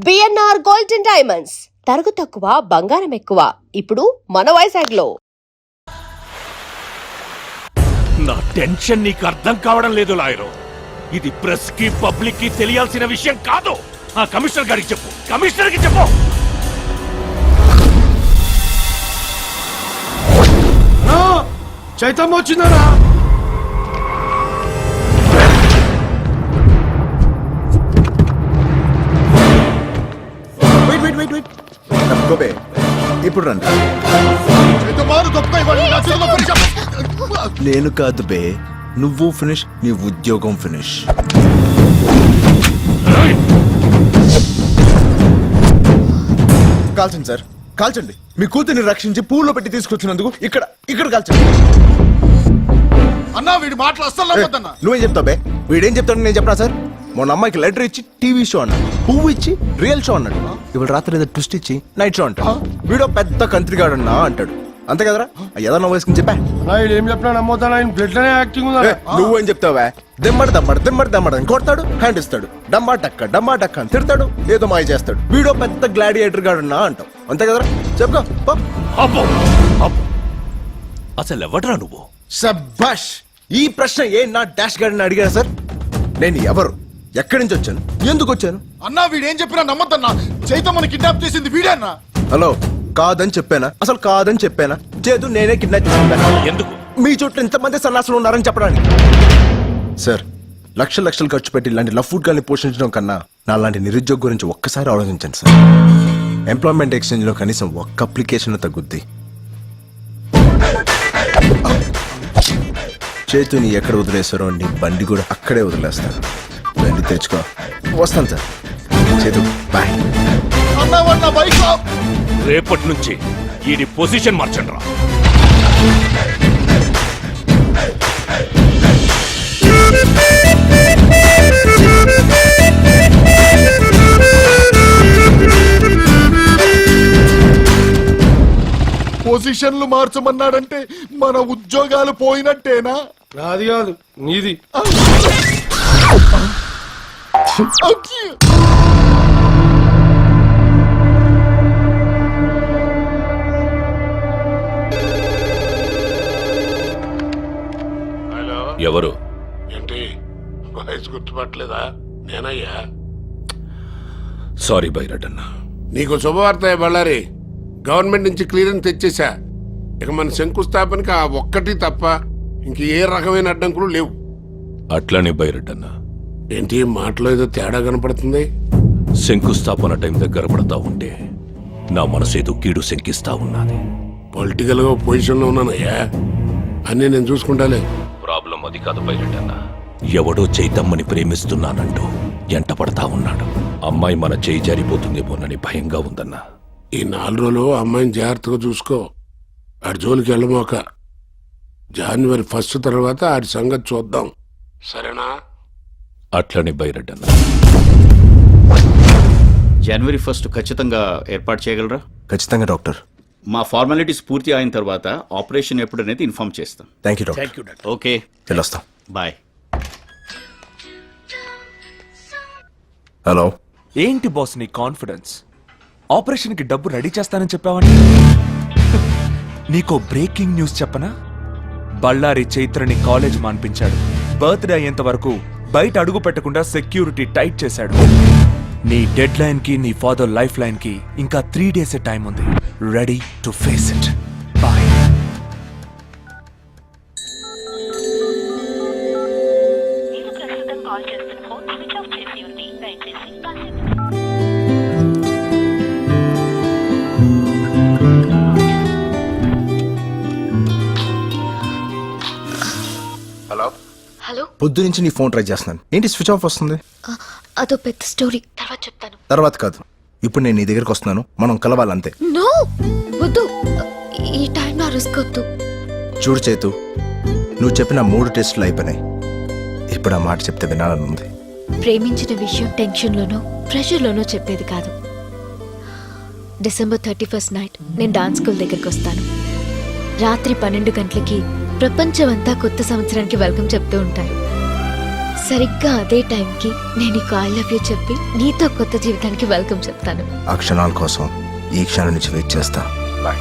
BNR golden diamonds తరుగు తక్కువ బంగారం ఎక్కువ. ఇప్పుడు మన వైజాగ్లో. నా టెన్షన్ నీకు అర్థం కావడం లేదు లాయరు. ఇది ప్రెస్ కి పబ్లిక్ కి తెలియాల్సిన విషయం కాదు. ఆ కమిషనర్ గారికి చెప్పు, కమిషనర్ కి చెప్పు. చైతన్య వచ్చిందరా? ఇప్పుడు రండి. నేను కాదు బే, నువ్వు ఫినిష్, నీ ఉద్యోగం ఫినిష్. కాల్చండి సార్, కాల్చండి. మీ కూతుర్ని రక్షించి పూల్లో పెట్టి తీసుకొచ్చినందుకు ఇక్కడ ఇక్కడ కాల్చండి. అన్నా వీడి మాటలు అస్సలు నమ్మొద్దన్నా. నువ్వేం చెప్తావు బే? వీడేం చెప్తాడు నేను చెప్పనా సార్? మొన్న అమ్మాయికి లెటర్ ఇచ్చి టీవీ షో అన్నాడు, పువ్వు ఇచ్చి రియల్ షో అన్నాడు, ఇవాళ రాత్రి ఏదో ట్విస్ట్ ఇచ్చి నైట్ షో అంటాడు. వీడో పెద్ద కంత్రిగాడు అన్నా అంటాడు. అంతే కదరా? ఏదన్నా వయసుకుని చెప్పా. ఏం చెప్పినా నమ్మొద్దా? బ్లడ్ లోనే యాక్టింగ్ ఉందా? నువ్వేం చెప్తావా? దిమ్మడి దమ్మడి దిమ్మడి దమ్మడి అని కొడతాడు, హ్యాండ్ ఇస్తాడు, డమ్మా డక్క అని తిడతాడు, ఏదో మాయ చేస్తాడు. వీడో పెద్ద గ్లాడియేటర్ గాడు అన్నా అంటావు. అంతే కదరా? చెప్పుకో. అసలు ఎవడరా నువ్వు? శభాష్! ఈ ప్రశ్న ఏ నా డాష్ గార్డెన్ అడిగారా సార్? నేను ఎవరు, ఎక్కడి నుంచి వచ్చాను, ఎందుకు వచ్చాను? అన్నా వీడేం చెప్పినా నమ్మొద్దన్నా. చైతన్యని కిడ్నాప్ చేసింది వీడే అన్నా. హలో, కాదని చెప్పానా? అసలు కాదని చెప్పానా? చేదు నేనే కిడ్నాప్ చేశాను. ఎందుకు? మీ చుట్టూ ఇంతమంది సన్నాసులు ఉన్నారని చెప్పడానికి. సార్, లక్షలు ఖర్చు పెట్టి ఇలాంటి లవ్ ఫుడ్ గాని పోషించడం కన్నా నా లాంటి నిరుద్యోగం గురించి ఒక్కసారి ఆలోచించండి సార్. ఎంప్లాయ్మెంట్ ఎక్స్చేంజ్ లో కనీసం ఒక్క అప్లికేషన్ తగ్గుద్ది. చేతుని ఎక్కడ వదిలేస్తారో నీ బండి కూడా అక్కడే వదిలేస్తాను. బండి తెచ్చుకో. వస్తాను సార్. చేతు బాయ్. రేపటి నుంచి ఈ పొజిషన్ మార్చండి రా. పొజిషన్లు మార్చమన్నాడంటే మన ఉద్యోగాలు పోయినట్టేనా? నాది కాదు, నీది. ఎవరు? ఏంటి వాయిస్ గుర్తుపట్టలేదా? నేనయ్యా. సారీ బైరడన్నా. నీకు శుభవార్త బళ్ళారి. గవర్నమెంట్ నుంచి క్లియరెన్స్ తెచ్చేసా. ఇక మన శంకుస్థాపనకి ఆ ఒక్కటి తప్ప ఇంక ఏ రకమైన అడ్డంకులు లేవు. అట్లానే బైరడన్నా. ఏంటి మాటలో ఏదో తేడా కనపడుతుంది? శంకుస్థాపన టైం దగ్గర పడతా ఉంటే నా మనసు ఏదో కీడు శంకిస్తా ఉన్నది. పొలిటికల్ గా పొజిషన్ లో ఉన్నానయ్యా, అన్నీ నేను చూసుకుంటాలే. ప్రాబ్లం అది కాదు బైరడన్నా. ఎవడో చైతమ్మని ప్రేమిస్తున్నానంటూ ఎంట పడతా ఉన్నాడు. అమ్మాయి మన చేయి జారిపోతుందేమోనని భయంగా ఉందన్నా. ఈ 4 రోజులు అమ్మాయిని జాగ్రత్తగా చూసుకో. ఆడి జోలికి వెళ్ళమోక. జనవరి 1 తర్వాత ఆడి సంగతి చూద్దాం, సరేనా? అట్లనే బైరడన్నా. జనవరి 1 ఖచ్చితంగా ఏర్పాటు చేయగలరా? ఖచ్చితంగా డాక్టర్. మా ఫార్మాలిటీస్ పూర్తి అయిన తర్వాత ఆపరేషన్ ఎప్పుడనేది ఇన్ఫార్మ్ చేస్తాం. Thank you doctor. ఓకే, వెళ్ళొస్తాం. బాయ్. హలో. ఏంటి బాస్ నీ కాన్ఫిడెన్స్? ఆపరేషన్ కి డబ్బు రెడీ చేస్తానని చెప్పావని. నీకో బ్రేకింగ్ న్యూస్ చెప్పనా? బళ్ళారి చైత్రని కాలేజ్ మాన్పించాడు. బర్త్డే అయ్యేంత వరకు బయట అడుగు పెట్టకుండా సెక్యూరిటీ టైట్ చేశాడు. నీ డెడ్ లైన్ కి, నీ ఫాదర్ లైఫ్ లైన్ కి ఇంకా 3 days టైం ఉంది. Ready to face it. Bye. Hello. పొద్దు నుంచి నీ ఫోన్ ట్రై చేస్తున్నాను. ఏంటి స్విచ్ ఆఫ్ వస్తుంది? అదో పెద్ద స్టోరీ, తర్వాత చెప్తాను. తర్వాత కాదు, ఇప్పుడు నేను నీ దగ్గరకు వస్తున్నాను, మనం కలవాలంతే. నో వద్దు, ఈ టైం నా రిస్క్ వద్దు. చూడు చేతు, నువ్వు చెప్పిన 3 టెస్టులు అయిపోయినాయి. ఇప్పుడు ఆ మాట చెప్తే వినాలని ఉంది. ప్రేమించిన విషయం టెన్షన్లోనో ప్రెషర్లోనో చెప్పేది కాదు. డిసెంబర్ 31st నైట్ నేను డాన్స్ స్కూల్ దగ్గరికి వస్తాను. రాత్రి 12 గంటలకి ప్రపంచమంతా కొత్త సంవత్సరానికి వెల్కమ్ చెప్తూ ఉంటారు. సరిగ్గా అదే టైంకి నేను నీకు ఐ లవ్ యూ చెప్పి నీతో కొత్త జీవితానికి వెల్కమ్ చెప్తాను. ఆ క్షణాల కోసం ఈ క్షణం నుంచి వెయిట్ చేస్తా. బాయ్.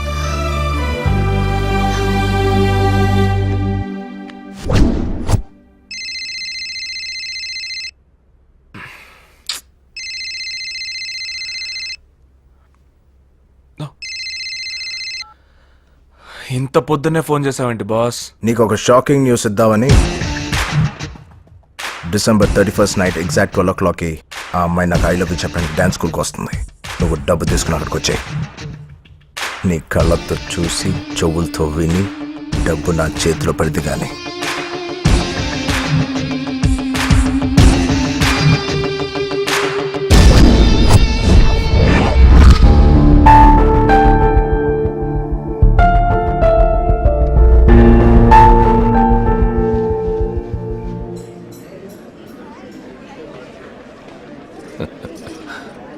ఇంత పొద్దున్నే ఫోన్ చేసావేంటి బాస్? నీకు ఒక షాకింగ్ న్యూస్ ఇద్దామని. December 31st నైట్ ఎగ్జాక్ట్ 12 o'clockకి ఆ అమ్మాయి నాకు ఐ లవ్ యూ చెప్పడానికి డ్యాన్స్ స్కూల్కి వస్తుంది. నువ్వు డబ్బు తీసుకుని అక్కడికి వచ్చాయి. నీ కళ్ళతో చూసి చెవులతో విని డబ్బు నా చేతిలో పడితే కానీ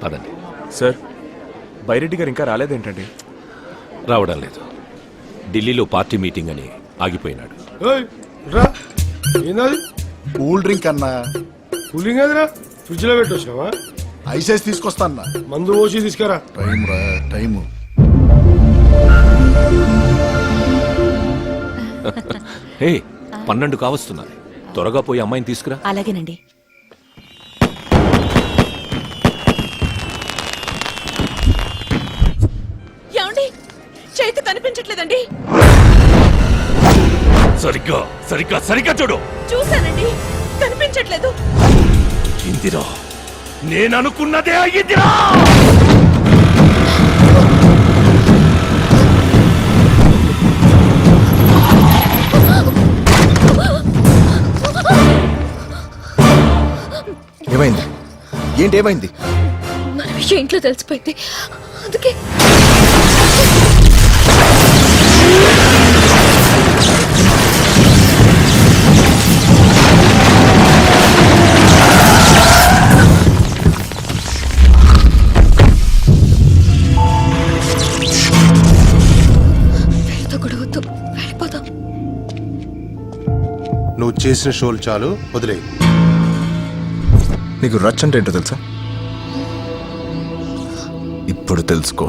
పదండి. సార్, బైరెడ్డి గారు ఇంకా రాలేదేంటండి? రావడం లేదు. ఢిల్లీలో పార్టీ మీటింగ్ అని ఆగిపోయినాడు. కూల్ డ్రింక్ అన్నా. కూలింగ్ అదిరా, ఫ్రిడ్జ్ లో పెట్టొచ్చావా? ఐసెస్ తీసుకొస్తా అన్నా. మందు పోసి తీసుకురా. టైం రా టైము. హే, 12 కావస్తున్నది. త్వరగా పోయి అమ్మాయిని తీసుకురా. అలాగేనండి. ఏమండి, చేతి కనిపించట్లేదండి. సరిగ్గా సరిగ్గా సరిగ్గా చూడు. చూశానండి, కనిపించట్లేదు. ఇందిరా, నేను అనుకున్నదే అయ్యిందిరా. ఏమైంది? ఏంటి ఏమైంది? మన విషయం ఇంట్లో తెలిసిపోయింది, అందుకే వీళ్ళతో గొడవద్దు, వెళ్ళిపోదాం. నువ్వు చేసిన షోలు చాలు, వదిలే. నీకు రచ్ అంటే ఏంటో తెలుసా? ఇప్పుడు తెలుసుకో.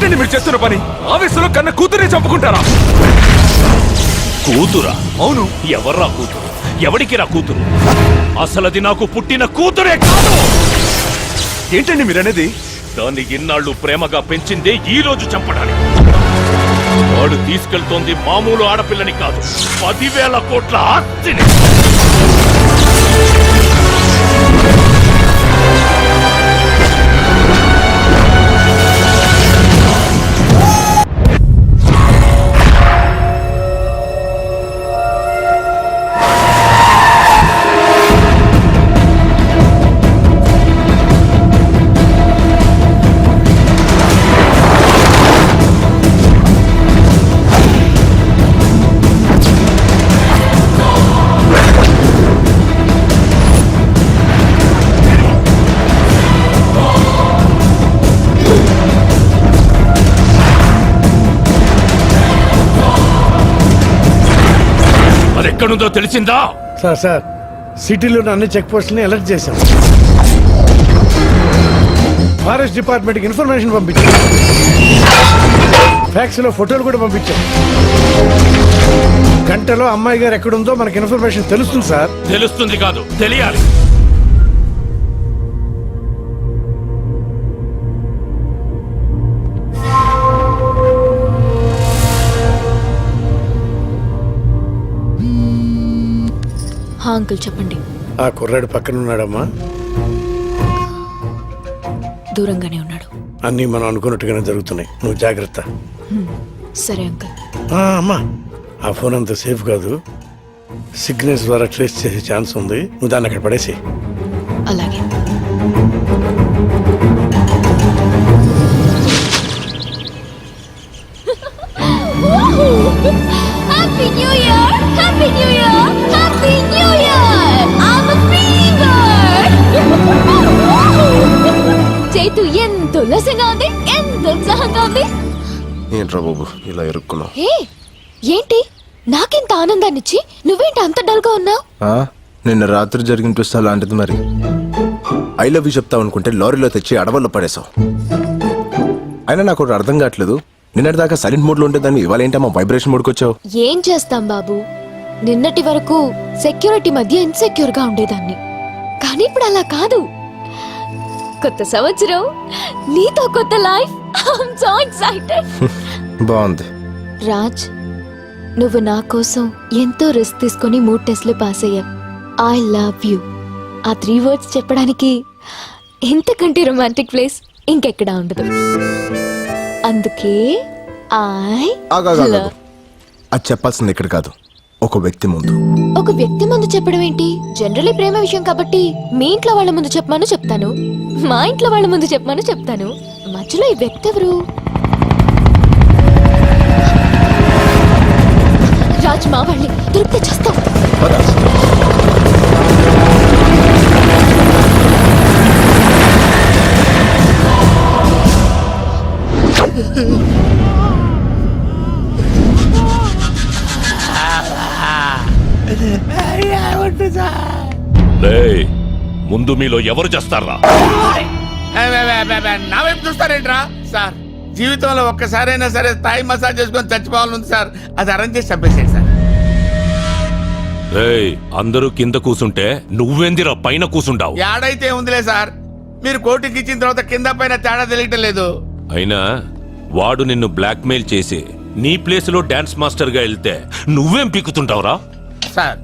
ఏంటండి మీరు చేస్తున్న పని? ఆవేశంలో కన్న కూతురే చంపుకుంటారా? కూతురా? అవును. ఎవర్రా కూతురు? ఎవడికి రా కూతురు? అసలది నాకు పుట్టిన కూతురే కాదు. ఏంటండి మీరనేది? దాన్ని ఇన్నాళ్ళు ప్రేమగా పెంచిందే ఈ రోజు చంపడానికి. వాడు తీసుకెళ్తోంది మామూలు ఆడపిల్లని కాదు, 10,000 కోట్ల ఆస్తిని. అది ఎక్కడుందో తెలిసిందా? సార్ సిటీలోని అన్ని చెక్ పోస్టులని అలర్ట్ చేశాం. ఫారెస్ట్ డిపార్ట్మెంట్కి ఇన్ఫర్మేషన్ పంపించాం. ఫ్యాక్స్ లో ఫోటోలు కూడా పంపించాం. గంటలో అమ్మాయి గారు ఎక్కడుందో మనకి ఇన్ఫర్మేషన్ తెలుస్తుంది సార్. తెలుస్తుంది కాదు, తెలియాలి. అంకుల్ చెప్పండి. ఆ కుర్రాడు పక్కన ఉన్నాడమ్మా. దూరంగానే ఉన్నాడు. అన్నీ మనం అనుకున్నట్టుగానే జరుగుతున్నాయి. నువ్వు జాగ్రత్త. సరే అంకుల్. అమ్మా, ఆ ఫోన్ అంత సేఫ్ కాదు. సిగ్నల్స్ ద్వారా ట్రేస్ చేసే ఛాన్స్ ఉంది. నువ్వు దాన్ని అక్కడ పడేసి. అలాగే. Happy new year, happy new year, happy new year. I'm a fever. Chaitu ఎంత ఉల్లాసంగా ఉంది, ఎంత ఉత్సాహంగా ఉంది. ఏంట్రా బాబు ఇలా ఇరుక్కున్నావు? హే, ఏంటి నాకెంత ఆనందాన్నిచ్చి నువ్వేంటి అంత డల్గా ఉన్నావు? నిన్న రాత్రి జరిగిన ట్విస్ట్ అలాంటిది. మరి ఐ లవ్ యూ చెప్తావు అనుకుంటే లారీలో తెచ్చి అడవుల్లో పడేసావు. అయినా నాకు ఒకటి అర్థం కావట్లేదు. నిన్నటి దాకా సైలెంట్ మోడ్ లో ఉండేదాన్ని ఇవాళ ఏంటమ్మా వైబ్రేషన్ మోడ్కి వచ్చావు? ఏం చేస్తాం బాబు, నిన్నటి వరకు సెక్యూరిటీ మధ్య ఇన్సెక్యూర్ గా ఉండేదాన్ని. కానీ ఇప్పుడు అలా కాదు. కొత్త సంవత్సరం, నీతో కొత్త లైఫ్. I'm so excited. బాగుంది. రాజ్, నువ్వు నా కోసం ఎంతో రిస్క్ తీసుకొని 3 టెస్ట్లు పాస్ అయ్యావు. I love you. ఆ 3 words చెప్పడానికి ఇంతకంటే రొమాంటిక్ ప్లేస్ ఇంకెక్కడా ఉండదు. అందుకే అది చెప్పాల్సింది ఇక్కడ కాదు, ఒక వ్యక్తి ముందు. ఒక వ్యక్తి ముందు చెప్పడం ఏంటి? జనరలీ ప్రేమ విషయం కాబట్టి మీ ఇంట్లో వాళ్ళ ముందు చెప్పమని చెప్తాను, మా ఇంట్లో వాళ్ళ ముందు చెప్పమని చెప్తాను. మధ్యలో ఈ వ్యక్తి ఎవరు? రాజ్, మా వాళ్ళని దొరికితే చేస్తాం. రేయ్, ముందు మీలో ఎవరు చేస్తారా? నా వైపు చూస్తారేంట్రా సార్? జీవితంలో ఒక్కసారైనా సరే థాయ్ మసాజ్ చేసుకొని చచ్చిపోవాలని సార్. అది అరేంజ్ చేసి చంపేసేయండి సార్. రేయ్, అందరూ కింద కూసుంటే నువ్వెందిరా పైన కూసుండావు? ఏడైతే ఉందిలే సార్, మీరు కోర్టుకి ఇచ్చిన తర్వాత కింద పైన తేడా తెలియటం లేదు. అయినా వాడు నిన్ను బ్లాక్మెయిల్ చేసి నీ ప్లేస్ లో డాన్స్ మాస్టర్ గా వెళ్తే నువ్వేం పీకుతుంటావురా? Sir,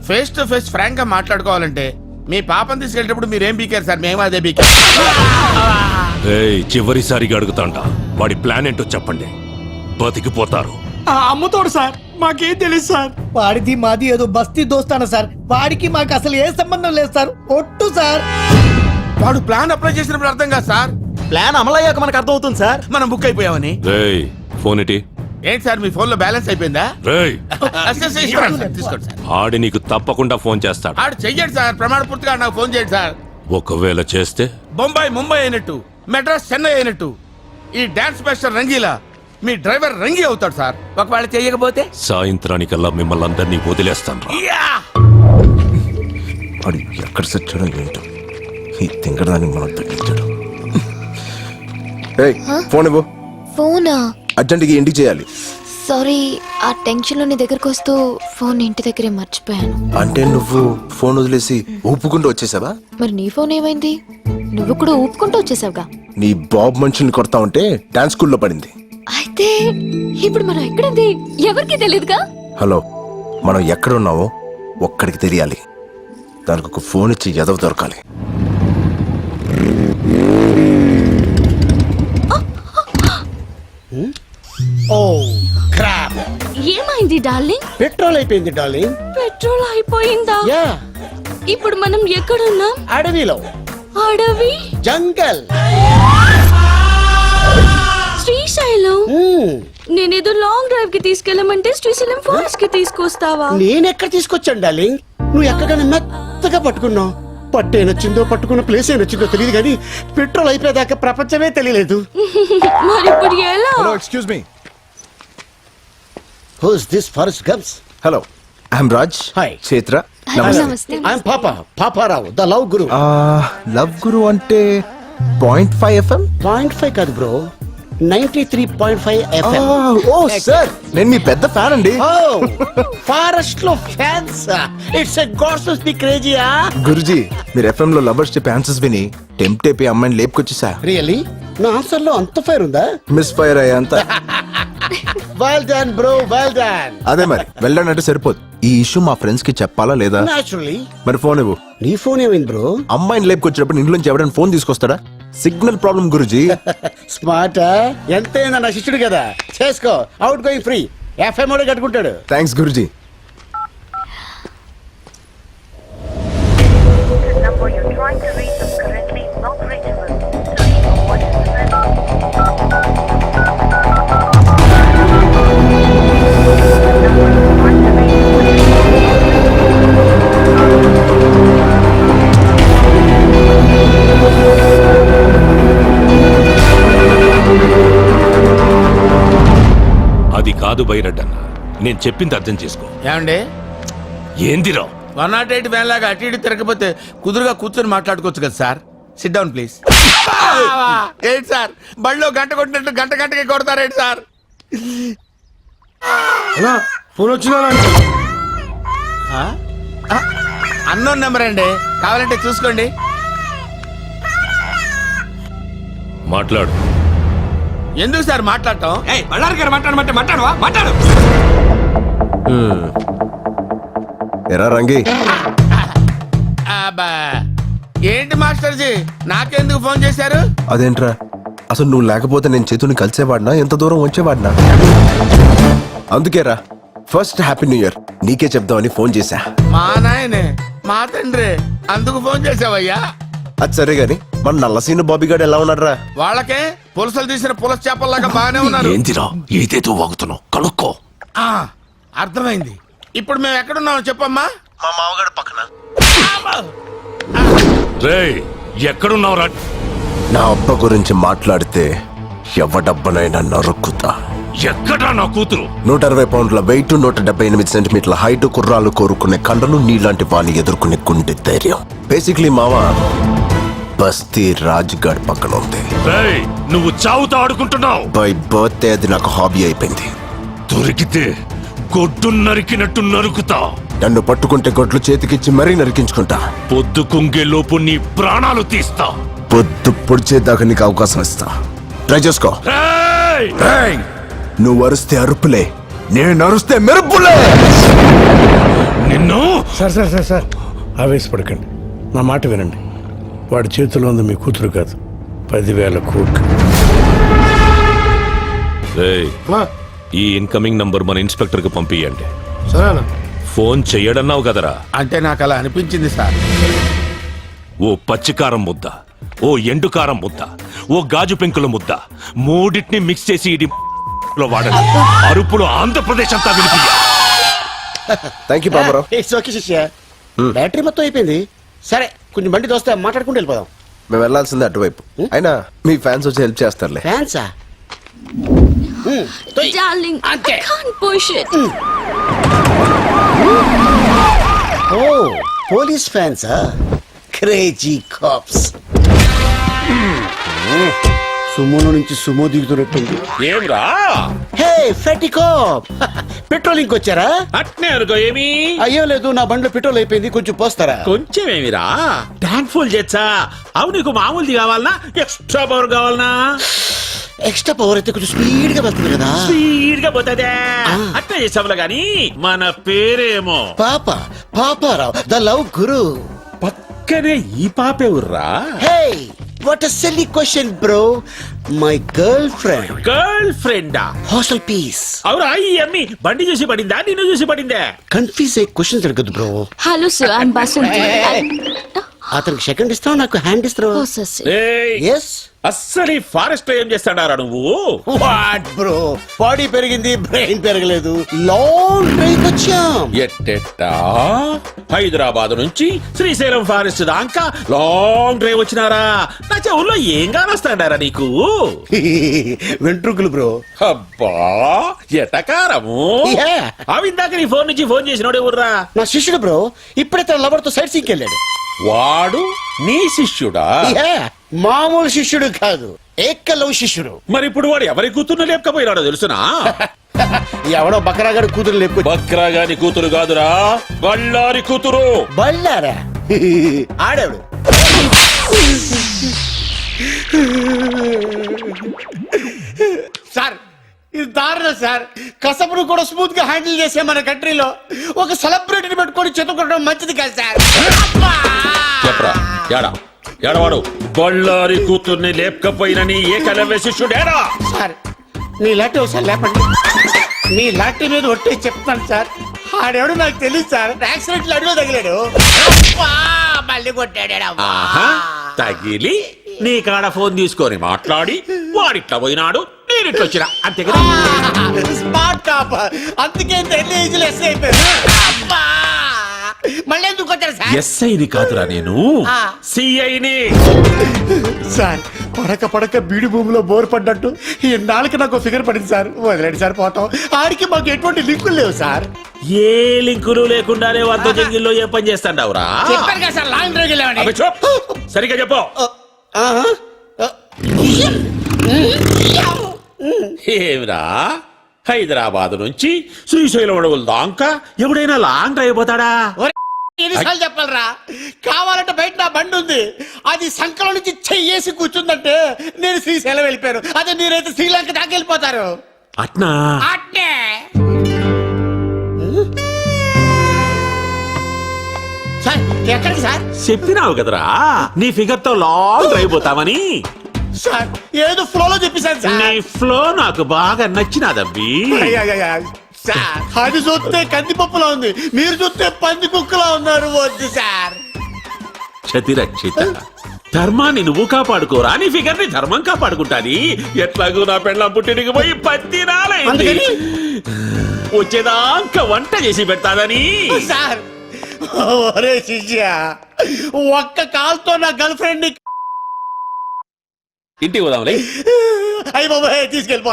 face to face frank గా మాట్లాడుకోవాలంటే మీ పాపం తీసుకెళ్ళేటప్పుడు మీరేం పీకారు సార్? మేము అదే పీకారు. ఏయ్, చివరిసారిగా అడుగుతాంట, వాడి ప్లాన్ ఏంటో చెప్పండి, బతికిపోతారు. అమ్ముతోడు సార్, మాకేం తెలియదు సార్. వాడిది మాది ఏదో బస్తీ దోస్తాన సార్. వాడికి మాకు అసలు ఏ సంబంధం లేదు సార్. ఒట్టు సార్. వాడు ప్లాన్ అప్లై చేసినప్పుడు అర్థం కాదు సార్. ప్లాన్ అమలయ్యాక మనకు అర్థం అవుతుంది సార్. మనం బుక్ అయిపోయామని. రేయ్, ఫోన్ ఇటీ. ఏంటి సార్, మీ ఫోన్ లో బ్యాలెన్స్ అయిపోయిందా? రేయ్, తీసుకోండి సార్. ఆడి నీకు తప్పకుండా ఫోన్ చేస్తాడు. ఆడు చెయ్యండి సార్, ప్రమాణ పూర్తిగా నాకు ఫోన్ చేయండి సార్. ఒకవేళ చేస్తే బొంబాయి ముంబై అయినట్టు, మెడ్రాస్ చెన్నై అయినట్టు ఈ డాన్స్ మాస్టర్ రంగీలా మీ డ్రైవర్ రంగి అవుతాడు సార్. ఒకవేళ చేయకపోతే సాయంత్రానికల్లా మిమ్మల్ని అందరినీ వదిలేస్తాను. వాడు ఎక్కడ సచ్చాడో ఏంటో, ఈ తింగడానికి మనం తగ్గించాడు. ఫోన్ ఇవ్వు. ఫోనా? అర్జెంట్గా ఇంటికి చేయాలి. సారీ, ఆ టెన్షన్ లో నీ దగ్గరకు వస్తూ ఫోన్ ఇంటి దగ్గరే మర్చిపోయాను. అంటే నువ్వు ఫోన్ వదిలేసి ఊపుకుంటూ వచ్చేసావా? మరి నీ ఫోన్ ఏమైంది? నువ్వు కూడా ఊపుకుంటూ వచ్చేసావుగా. నీ బాబు మనుషుల్ని కొడతా ఉంటే డాన్స్ స్కూల్లో పడింది. అయితే ఇప్పుడు మనం ఎక్కడుంది ఎవరికి తెలియదుగా. హలో, మనం ఎక్కడున్నావో ఒక్కడికి తెలియాలి. దానికి ఒక ఫోన్ ఇచ్చి ఎదవ దొరకాలి. ఓ క్రాప్. ఏమైంది డార్లింగ్? పెట్రోల్ అయిపోయింది డార్లింగ్. పెట్రోల్ అయిపోయిందా? యా, ఇప్పుడు మనం ఎక్కడున్నాం? అడవిలో. అడవి? జంగల్. శ్రీశైలం? నేనేదో లాంగ్ డ్రైవ్ కి తీసుకెళ్ళమంటే శ్రీశైలం ఫారెస్ట్ కి తీసుకొస్తావా? నేనెక్కడ తీసుకొచ్చాను డార్లింగ్? నువ్వు ఎక్కగానే మెత్తగా పట్టుకున్నావు. పట్టే నచ్చిందో పట్టుకున్న ప్లేస్ ఏ నచ్చిందో తెలియదు కానీ పెట్రోల్ అయిపోయేదాకా ప్రపంచమే తెలియలేదు. మరి ఇప్పుడు ఎలా? Hello, excuse me. Who's this forest gums? Hello, I'm Raj. Hi. Chaitra. నమస్తే. I'm Paparao the love guru. Love guru అంటే 0.5 FM. 0.5 కాదు బ్రో, 93.5 FM. ఓ సార్, నేను మీ పెద్ద ఫ్యాన్ అండి. ఫారెస్ట్ లో fans. It's a gods the క్రేజీయా. గురుజీ, మీరు FM లో లవర్స్ చెప్పే ఆన్సర్స్ విని టెంప్ట్ అయిపోయి అమ్మాయిని లేపుకొచ్చేసా. రియల్లీ? నా ఆన్సర్ లో అంత ఫైర్ ఉందా? మిస్ ఫైర్ అయ్యేంత. Well done bro, well done. అదే మరి, వెళ్ళానంటే సరిపోదు. ఈ ఇష్యూ మా ఫ్రెండ్స్ కి చెప్పాలా లేదా? నాచురల్లీ. మరి ఫోన్ ఇవ్వు. నీ ఫోన్ ఏమైంది బ్రో? అమ్మాయిని లేపుకొచ్చినప్పుడు ఇంట్లోంచి ఎవరైనా ఫోన్ తీసుకొస్తాడా? Signal problem guruji. స్మార్ట్. ఎంతైనా నా శిష్యుడు కదా, చేసుకో. Out going free. FM కూడా కట్టుకుంటాడు. థ్యాంక్స్ గురుజీ. అది కాదు బైరడ్డన్న, నేను చెప్పింది అర్థం చేసుకో. ఏమండి, ఏందిరా 108 వ్యాన్ లాగా అటు ఇటు తిరగకపోతే కుదురుగా కూర్చొని మాట్లాడుకోవచ్చు కదా సార్. SIT down please. ఏంటి సార్, బళ్ళో గంట కొట్టినట్టు గంట గంటకి కొడతారేంటి సార్? ఫోన్ వచ్చినా అన్నోన్ నెంబర్ అండి, కావాలంటే చూసుకోండి. మాట్లాడు. ఎందుకు సార్ మాట్లాడటం? బళ్ళారి గారు మాట్లాడమంటే మాట్లాడవా? మాట్లాడు. ఎరా రంగి, అబ్బా, ఏంటి మాస్టర్జీ నాకెందుకు ఫోన్ చేశారు? అదేంట్రా, అసలు నువ్వు లేకపోతే నేను చేతుని కలిసేవాడినా, ఎంత దూరం వచ్చేవాడినా? అందుకేరా ఫస్ట్ హ్యాపీ న్యూ ఇయర్ నీకే చెప్దామని ఫోన్ చేశా. మా నాయనే, మా తండ్రి, అందుకు ఫోన్ చేసావయ్యా? అది సరే గాని మన నల్లసీను బాబీగాడు ఎలా ఉన్నాడ్రా? వాళ్ళకే పులసలు తీసిన పులస చేపల్లాగా బాగానే ఉన్నారు. ఏందిరా ఏదేదో వాగుతున్నావు, కనుక్కో. ఆ, అర్థమైంది. ఇప్పుడు మేము ఎక్కడున్నామో చెప్పమ్మా. మా మామగాడు పక్కన. రేయ్, ఎక్కడున్నావురా? నా అబ్బ గురించి మాట్లాడితే ఎవడబ్బనైనా నరుక్కుతా. ఎక్కడా నా కూతురు? 160 పౌండ్ల వెయిట్, 178 సెంటీమీటర్ల హైట్, కుర్రాలు కోరుకునే కండలు, నీలాంటి వాణ్ణి ఎదుర్కొనే గుండె ధైర్యం. బేసిక్లీ మావా బస్తీ రాజ్గాడ్ పక్కన ఉంది. రేయ్, నువ్వు చావుతో ఆడుకుంటున్నావు. బై బర్త్డే అది నాకు హాబీ అయిపోయింది. దొరికితే గొడ్డు నరికినట్టు నరుకుతా. నన్ను పట్టుకుంటే గొడ్లు చేతికిచ్చి మరీ నరికించుకుంటా. పొద్దు కుంగేలోపు నీ ప్రాణాలు తీస్తా. పొద్దు పొడిచేదాకా నీకు అవకాశం ఇస్తా. ట్రై చేసుకో. రేయ్! నువ్వు అరుస్తే అరుపులే, నేను అరుస్తే మెరుపులే. నిన్ను సార్ సార్ సార్ సార్ ఆవేశపడకండి, నా మాట వినండి. వాడి చేతిలో ఉంది మీ కూతురు కాదు, 10,000 కోట్లు. రేయ్, ఈ ఇన్కమింగ్ నంబర్ మన ఇన్స్పెక్టర్ కి పంపియండి. సరేనా? ఫోన్ చెయ్యడన్నావు కదరా? అంటే నాకు అలా అనిపించింది సార్. ఓ పచ్చికారం ముద్ద, ఓ ఎండుకారం ముద్ద, ఓ గాజు పెంకుల ముద్ద, మూడింటిని మిక్స్ చేసి ఇది వాడండి. అరుపులు ఆంధ్రప్రదేశ్ అంతా వినిపించ. Thank you Baburao. It's okay శిష్య. బ్యాటరీ మొత్తం అయిపోయింది. సరే, కొంచెం బండి దోస్తే మాట్లాడుకుంటూ వెళ్ళిపోదాం. మేము వెళ్ళాల్సిందే అటువైపు. అయినా మీ ఫ్యాన్స్ వచ్చి హెల్ప్ చేస్తారులే. ఫ్యాన్సా? Darling, I can't push it. ఓ, పోలీస్ ఫ్యాన్సా? Crazy cops. సుమోలో నుంచి సుమో దిగుతున్నట్టుంది. ఏమ్రా హే ఫెటికో పెట్రోల్ ఇంకొచ్చారా? అట్నే అనుకో ఏమి అయ్యో లేదు, నా బండిలో పెట్రోల్ అయిపోయింది, కొంచెం పోస్తారా? కొంచెం ఏమిరా ట్యాంక్ ఫుల్ చేచ్చా. అవు నీకు మామూలుది కావాలనా ఎక్స్ట్రా పవర్ కావాలనా? ఎక్స్ట్రా పవర్ అయితే కొంచెం స్పీడ్ గా వెళ్తుంది కదా. స్పీడ్ గా పోతుందే. అట్నే చేసాములా గాని మన పేరేమో పాపారావు ద లవ్ గురు. పక్కనే ఈ పాప ఎవర్రా? Hey what a silly question bro. My girlfriend. గర్ల్ ఫ్రెండా? Hostel piece. అవురా ఈ అమ్మి బండి చూసి పడిందా నిన్ను చూసి పడిందే? కన్ఫ్యూజ్ అయ్యి క్వశ్చన్ అడగద్దు bro. Hello sir, I'm Basanti. అతనికి సెకండ్ ఇస్తావు, నాకు హ్యాండ్ ఇస్తావు. ఏయ్, ఎస్. అస్సలు ఈ ఫారెస్ట్ లో ఏం చేస్తాడారా నువ్వు? వాట్ బ్రో, బాడీ పెరిగింది, బ్రెయిన్ పెరగలేదు. లాంగ్ డ్రైవ్ వచ్చాం. ఎట్టెట్టా హైదరాబాద్ నుంచి శ్రీశైలం ఫారెస్ట్ దాకా లాంగ్ డ్రైవ్ వచ్చినారా? నా చెవుల్లో ఏం కానొస్తాడారా నీకు? వెంట్రుకలు బ్రో. అబ్బా ఎటకారము. Yeah. అవిందాక నీ ఫోన్ నుంచి ఫోన్ చేసినోడు ఎవర్రా? నా శిష్యుడు బ్రో, ఇప్పుడే తన లవర్ తో సైట్ సీకి వెళ్ళాడు. వాడు నీ శిష్యుడా? Yeah. మామూలు శిష్యుడు కాదు, ఏకలవ్ శిష్యుడు. మరి ఇప్పుడు వాడు ఎవరి కూతుర్ని లేపకపోయినాడో తెలుసునా? ఎవడో బకరాగాడు కూతురు లేపు. బక్రాగాని కూతురు కాదురా, బళ్ళారి కూతురు. బళ్ళారా? ఆడాడు. సార్ ఇది దారుణం సార్. కసపును కూడా స్మూత్ గా హ్యాండిల్ చేసే మన కంట్రీలో ఒక సెలబ్రిటీని పెట్టుకొని చెతుకోవడం మంచిది కాదు సార్. చెప్పరా యాడా ఎడవాడు బళ్ళారి కూతుర్ని లేపకపోయిన నీ ఏకలవ్య శిష్యుడేరా? సార్ నీ లాంటి ఒకసారి లేపండి. మీ లాంటి మీద ఒట్టే చెప్తాను సార్. ఆడెవడు నాకు తెలియదు సార్. యాక్సిడెంట్ అడుగు తగిలాడు, మళ్ళీ కొట్టాడు. ఆహా, తగిలి నీ కాడ ఫోన్ తీసుకొని మాట్లాడి వాడిట్లా పోయినాడు, నేనిట్లా వచ్చినా అంతే కదా? Smart top. అందుకే ఎన్ని ఏజ్లు ఎస్ అయిపోయారు. మళ్ళీ ఎందుకు వచ్చారు సార్? ఎస్ఐని కాదురా నేను, సిఐని. సార్ పడక బీడి భూమిలో బోర్ పడ్డట్టు ఈ నాలుగు నాకు ఫిగర్ పడింది సార్. వదిలేండి సార్, పోతాం. ఆడికి మాకు ఎటువంటి లింకులు లేవు సార్. ఏ లింకులు లేకుండానే వంద జంగిల్లో ఏ పని చేస్తాండావురా? చెప్పారు కదా సార్, లాంగ్ డ్రైవ్ వెళ్ళామని. అబ్బే చూప్, సరిగ్గా చెప్పు. ఏమిరా హైదరాబాద్ నుంచి శ్రీశైలం అడవుల దాకా ఎవడైనా లాంగ్ డ్రైవ్ పోతాడా? ఎన్నిసార్లు చెప్పాలరా? కావాలంటే బయట నా బండి ఉంది, అది సంకలం నుంచి చెయ్యేసి కూర్చుందంటే నేను శ్రీశైలం వెళ్ళిపోయాను. అదే మీరైతే శ్రీలంక దాకా వెళ్ళిపోతారు. అట్నా? అట్నే. సార్ ఎక్కడికి సార్? చెప్పినావు కదరా నీ ఫిగర్ తో లాంగ్ డ్రైవ్ పోతామని. సార్ ఏదో ఫ్లోలో చెప్పేశాను సార్. నీ ఫ్లో నాకు బాగా నచ్చినాదబ్బి. సార్ అది చూస్తే కందిపప్పులా ఉంది, మీరు చూస్తే పంది కుక్కలా ఉన్నారు. వద్దు సార్. క్షతిరక్షిత ధర్మాన్ని నువ్వు కాపాడుకోరా, నీ ఫిగర్ ని ధర్మం కాపాడుకుంటాది. ఎట్లాగూ నా పెళ్ళం పుట్టినకి పోయి 10 నాలైంది, వచ్చేదాకా వంట చేసి పెడతాదని. సార్ ఒరే శిష్య, ఒక్క కాల్తో నా గర్ల్ ఫ్రెండ్ ని ఇంటికి పోదాంలే. అయ్యి బాబాయ్ తీసుకెళ్ళిపో.